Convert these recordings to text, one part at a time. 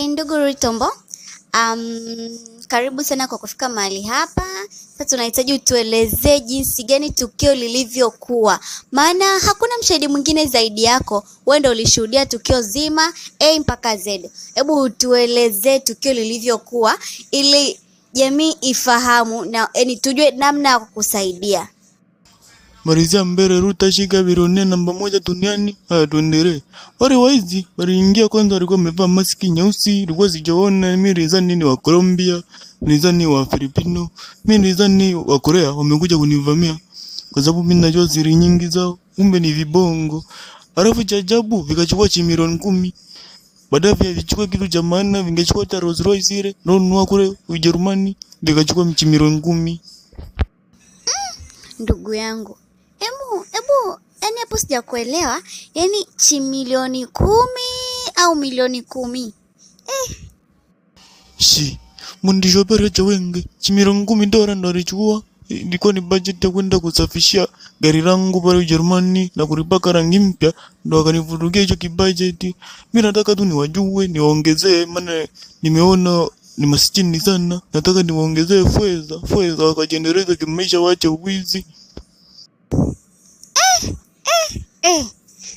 Ndugu Rutombo, karibu sana kwa kufika mahali hapa. Sasa tunahitaji utuelezee jinsi gani tukio lilivyokuwa, maana hakuna mshahidi mwingine zaidi yako. Wewe ndio ulishuhudia tukio zima A mpaka Z. Hebu utuelezee tukio lilivyokuwa ili jamii ifahamu na tujue namna ya kukusaidia. Marizia mbere Ruta shika bilionea namba 1 duniani. Haya tuendelee. Wale waizi waliingia kwanza, walikuwa wamevaa maski nyeusi, ilikuwa sijaona. Mimi nilizani ni wa Colombia, nilizani wa Filipino, mimi nilizani wa Korea wamekuja kunivamia kwa sababu mimi najua siri nyingi zao, kumbe ni vibongo. Alafu cha ajabu vikachukua milioni 10. Baadaye vichukua kitu cha maana, vingechukua hata Rolls Royce ile nunua kule Ujerumani, vikachukua milioni 10. Ndugu yangu, yani hapo sijakuelewa. Yani milioni 10 au milioni 10? Mwandishi wa habari acha wenge. Milioni 10 dola ndo alichukua. Ilikuwa ni budget ya kwenda kusafishia gari langu pale Ujerumani na kulipaka rangi mpya, ndo akanivurugia hicho kibudget. Mimi nataka tu niwajue, niwaongezee, maana nimeona ni maskini sana. Nataka niwaongezee fedha wakajiendeleza kimaisha, waache uwizi.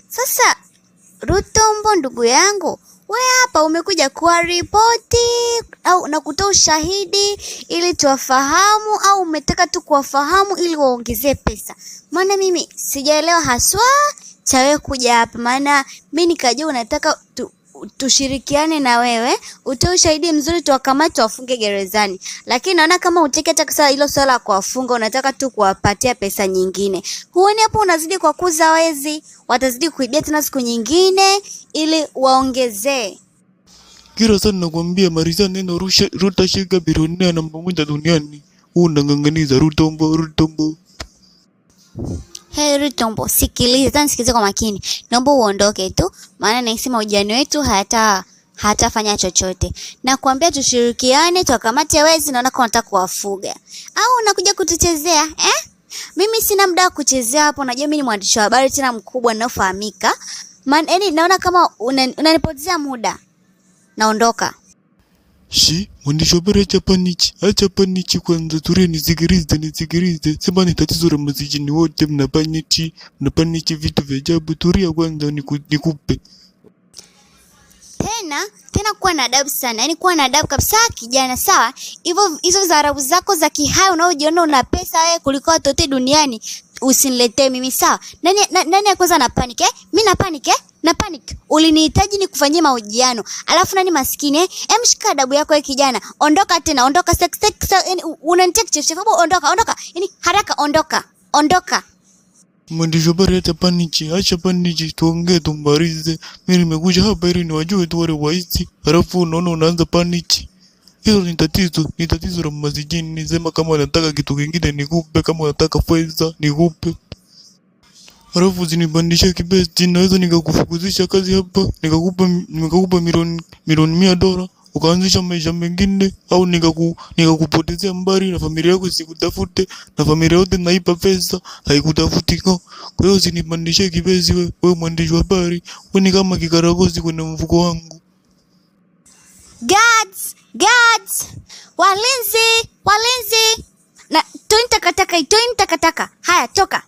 Sasa Rutombo ndugu yangu, wewe hapa umekuja kuwa ripoti au na kutoa ushahidi ili tuwafahamu, au umetaka tu kuwafahamu ili waongezee pesa? Maana mimi sijaelewa haswa cha wewe kuja hapa, maana mimi nikajua unataka tushirikiane na wewe, utoe ushahidi mzuri, tuwakamate wafunge gerezani. Lakini naona kama utaki hata kisa hilo swala la kuwafunga, unataka tu kuwapatia pesa nyingine. Huoni hapo unazidi kwa kuza wezi, watazidi kuibia tena siku nyingine ili waongezee. Kila sana nakwambia Marizia, neno Ruta shika bilionea namba 1 duniani. Unanganganiza Rutombo. Hey Rutombo, sikiliza kwa makini. Naomba uondoke tu, maana nahisi mahojiano wetu hatafanya chochote. Nakwambia tushirikiane, tuwakamate wezi, naona kama unataka kuwafuga. Au unakuja kutuchezea? Mimi sina muda wa kuchezea hapo. Unajua mimi ni mwandishi wa habari tena mkubwa ninaofahamika. Naona kama unanipotezea muda. Naondoka. Mwandishi wa habari acha panichi kwanza, tulie nisikilize. Sema ni tatizo la msijini wote, mnapanichi vitu vya ajabu. Tulia kwanza nikupe. Tena kuwa na adabu sana. Yaani kuwa na adabu kabisa kijana, sawa? Hizo dharau zako za kihai unaojiona una pesa wewe kuliko watu wote duniani usiniletee mimi, sawa? Nani kwanza na panic? Mimi na panic. Ulinihitaji nikufanyie mahojiano. Alafu nani maskini shika adabu yako wewe kijana. Ondoka tena, ondoka. Yaani unanitia kichefuchefu. Ondoka. Yaani haraka ondoka. Mwandishi wa habari acha panichi, tuongee tumbarize. Mimi nimekuja hapa ili niwajue tu wale waizi. Alafu unaona unaanza panichi. Hilo ni tatizo la msijini. Sema kama unataka kitu kingine nikupe, kama unataka fedha nikupe. Alafu usinipandishe kibesti, naweza nikakufukuzisha kazi hapa, nikakupa milioni $100 ukaanzisha maisha mengine, au nikakupotezea mbali na familia yako isikutafute, na familia yote naipa pesa haikutafuti. Kwa hiyo usinipandishe kibesi wewe mwandishi wa habari, wewe ni kama kikaragosi kwenye mfuko wangu. Guards! Walinzi! Na toeni takataka. Haya, toka.